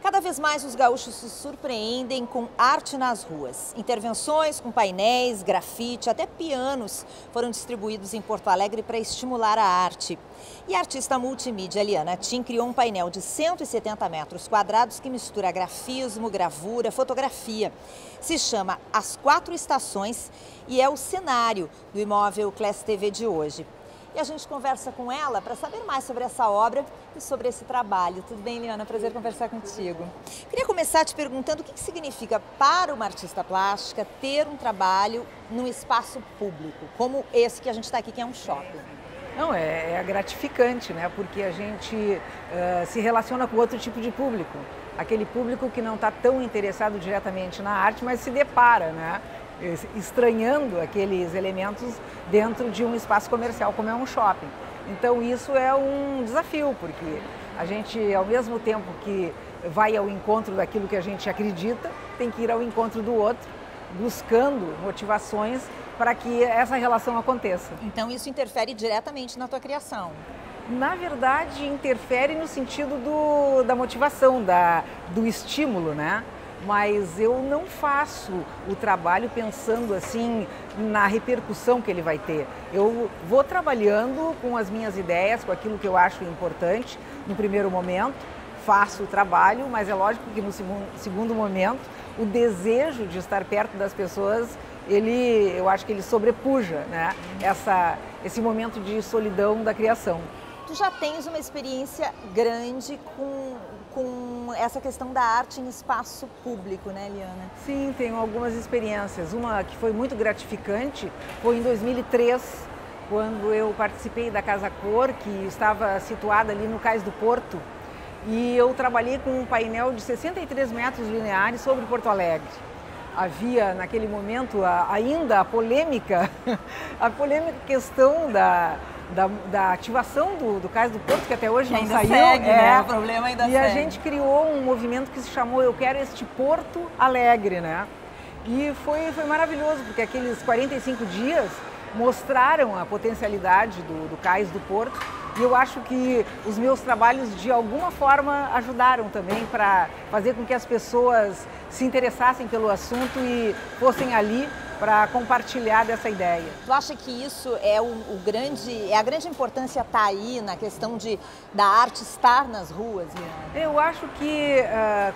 Cada vez mais os gaúchos se surpreendem com arte nas ruas. Intervenções com painéis, grafite, até pianos foram distribuídos em Porto Alegre para estimular a arte. E a artista multimídia Eliana Tim criou um painel de 170 metros quadrados que mistura grafismo, gravura, fotografia. Se chama As Quatro Estações e é o cenário do imóvel Class TV de hoje. E a gente conversa com ela para saber mais sobre essa obra e sobre esse trabalho. Tudo bem, Eliana? Prazer conversar contigo. Queria começar te perguntando o que significa para uma artista plástica ter um trabalho num espaço público, como esse que a gente está aqui, que é um shopping. Não, é gratificante, né? Porque a gente se relaciona com outro tipo de público. Aquele público que não está tão interessado diretamente na arte, mas se depara, né? Estranhando aqueles elementos dentro de um espaço comercial como é um shopping. Então isso é um desafio, porque a gente, ao mesmo tempo que vai ao encontro daquilo que a gente acredita, tem que ir ao encontro do outro, buscando motivações para que essa relação aconteça. Então isso interfere diretamente na tua criação? Na verdade, interfere no sentido da motivação, do estímulo, né? Mas eu não faço o trabalho pensando assim na repercussão que ele vai ter. Eu vou trabalhando com as minhas ideias, com aquilo que eu acho importante no primeiro momento, faço o trabalho, mas é lógico que no segundo momento o desejo de estar perto das pessoas, eu acho que ele sobrepuja, né? Esse momento de solidão da criação. Tu já tens uma experiência grande com essa questão da arte em espaço público, né, Eliana? Sim, tenho algumas experiências. Uma que foi muito gratificante foi em 2003, quando eu participei da Casa Cor, que estava situada ali no Cais do Porto, e eu trabalhei com um painel de 63 metros lineares sobre Porto Alegre. Havia, naquele momento, ainda a polêmica questão da ativação do Cais do Porto, que até hoje não saiu. Segue, né? O problema ainda segue. E a gente criou um movimento que se chamou Eu Quero Este Porto Alegre, né? E foi maravilhoso, porque aqueles 45 dias mostraram a potencialidade do Cais do Porto. E eu acho que os meus trabalhos, de alguma forma, ajudaram também para fazer com que as pessoas se interessassem pelo assunto e fossem ali para compartilhar dessa ideia. Tu acha que isso é a grande importância está aí na questão da arte estar nas ruas, Eliana? Eu acho que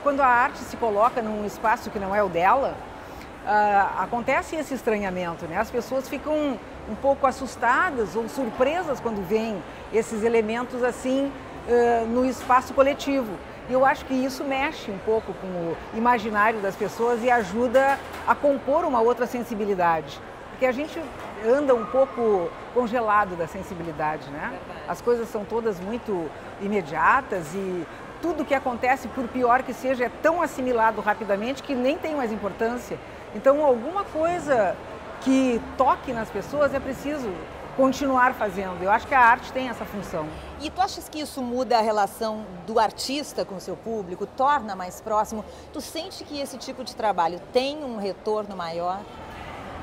quando a arte se coloca num espaço que não é o dela, acontece esse estranhamento, né? As pessoas ficam um pouco assustadas ou surpresas quando veem esses elementos assim no espaço coletivo. E eu acho que isso mexe um pouco com o imaginário das pessoas e ajuda a compor uma outra sensibilidade. Porque a gente anda um pouco congelado da sensibilidade, né? As coisas são todas muito imediatas e tudo que acontece, por pior que seja, é tão assimilado rapidamente que nem tem mais importância. Então, alguma coisa que toque nas pessoas é preciso continuar fazendo. Eu acho que a arte tem essa função. E tu achas que isso muda a relação do artista com o seu público, torna mais próximo? Tu sente que esse tipo de trabalho tem um retorno maior?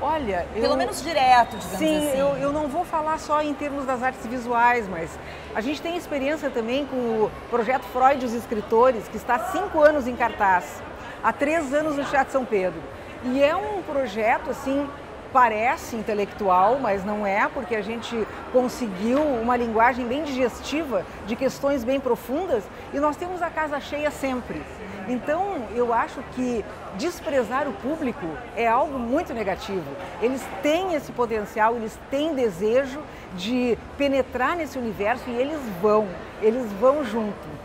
Olha, pelo menos direto, digamos assim. Sim, eu não vou falar só em termos das artes visuais, mas a gente tem experiência também com o projeto Freud e os Escritores, que está há 5 anos em cartaz, há 3 anos no Teatro São Pedro. E é um projeto, assim, parece intelectual, mas não é, porque a gente conseguiu uma linguagem bem digestiva de questões bem profundas e nós temos a casa cheia sempre. Então, eu acho que desprezar o público é algo muito negativo. Eles têm esse potencial, eles têm desejo de penetrar nesse universo e eles vão junto.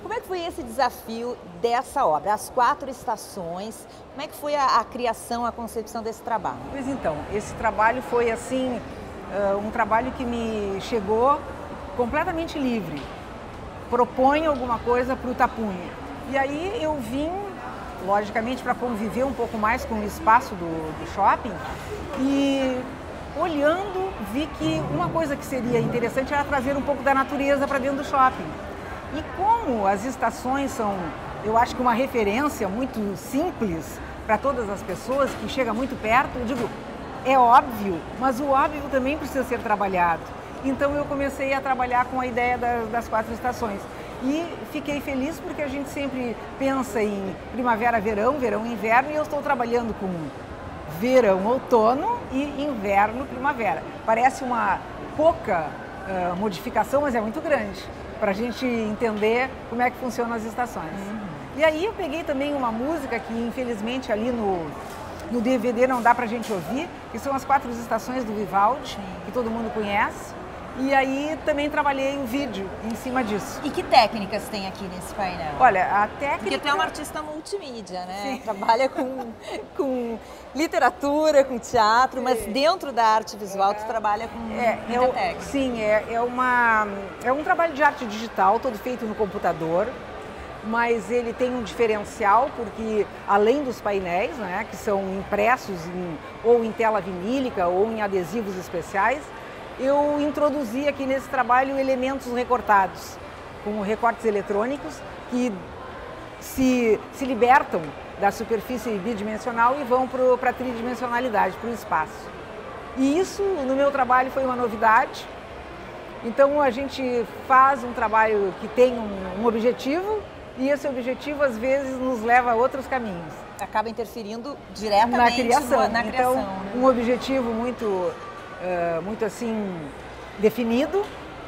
Como é que foi esse desafio dessa obra, As Quatro Estações? Como é que foi a criação, a concepção desse trabalho? Pois então, esse trabalho foi assim, um trabalho que me chegou completamente livre. Proponho alguma coisa para o tapume. E aí eu vim, logicamente, para conviver um pouco mais com o espaço do shopping e olhando vi que uma coisa que seria interessante era trazer um pouco da natureza para dentro do shopping. E como as estações são, eu acho que uma referência muito simples para todas as pessoas, que chega muito perto, eu digo, é óbvio, mas o óbvio também precisa ser trabalhado. Então eu comecei a trabalhar com a ideia das 4 estações. E fiquei feliz porque a gente sempre pensa em primavera, verão, verão, inverno, e eu estou trabalhando com verão, outono e inverno, primavera. Parece uma pouca modificação, mas é muito grande para a gente entender como é que funcionam as estações. E aí eu peguei também uma música que infelizmente ali no DVD não dá para a gente ouvir, que são as 4 estações do Vivaldi, que todo mundo conhece. E aí também trabalhei em vídeo em cima disso. E que técnicas tem aqui nesse painel? Olha, a técnica... Porque tu é uma artista multimídia, né? Sim. Trabalha com literatura, com teatro, mas dentro da arte visual tu trabalha com muita técnica. Sim, é um trabalho de arte digital, todo feito no computador, mas ele tem um diferencial porque além dos painéis, né, que são impressos ou em tela vinílica ou em adesivos especiais, eu introduzi aqui nesse trabalho elementos recortados, como recortes eletrônicos, que se libertam da superfície bidimensional e vão para a tridimensionalidade, para o espaço. E isso, no meu trabalho, foi uma novidade. Então, a gente faz um trabalho que tem um objetivo, e esse objetivo, às vezes, nos leva a outros caminhos. Acaba interferindo diretamente na criação. Na criação, então, né? Um objetivo muito assim definido,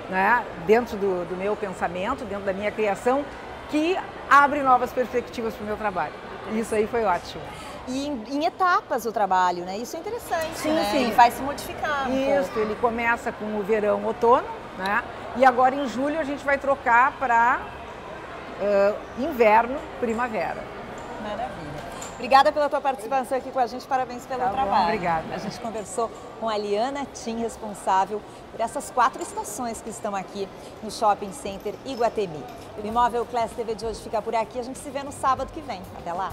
né, dentro do meu pensamento, dentro da minha criação, que abre novas perspectivas para o meu trabalho. Isso aí foi ótimo. E em etapas o trabalho, né? Isso é interessante, sim, né? Sim. Ele vai se modificar. Isso, ele começa com o verão, outono, né? E agora em julho a gente vai trocar para inverno, primavera. Maravilha. Obrigada pela tua participação aqui com a gente, parabéns pelo trabalho. Bom, obrigada. A gente conversou com a Liana Tim, responsável por essas 4 estações que estão aqui no Shopping Center Iguatemi. O Imóvel Class TV de hoje fica por aqui, a gente se vê no sábado que vem. Até lá!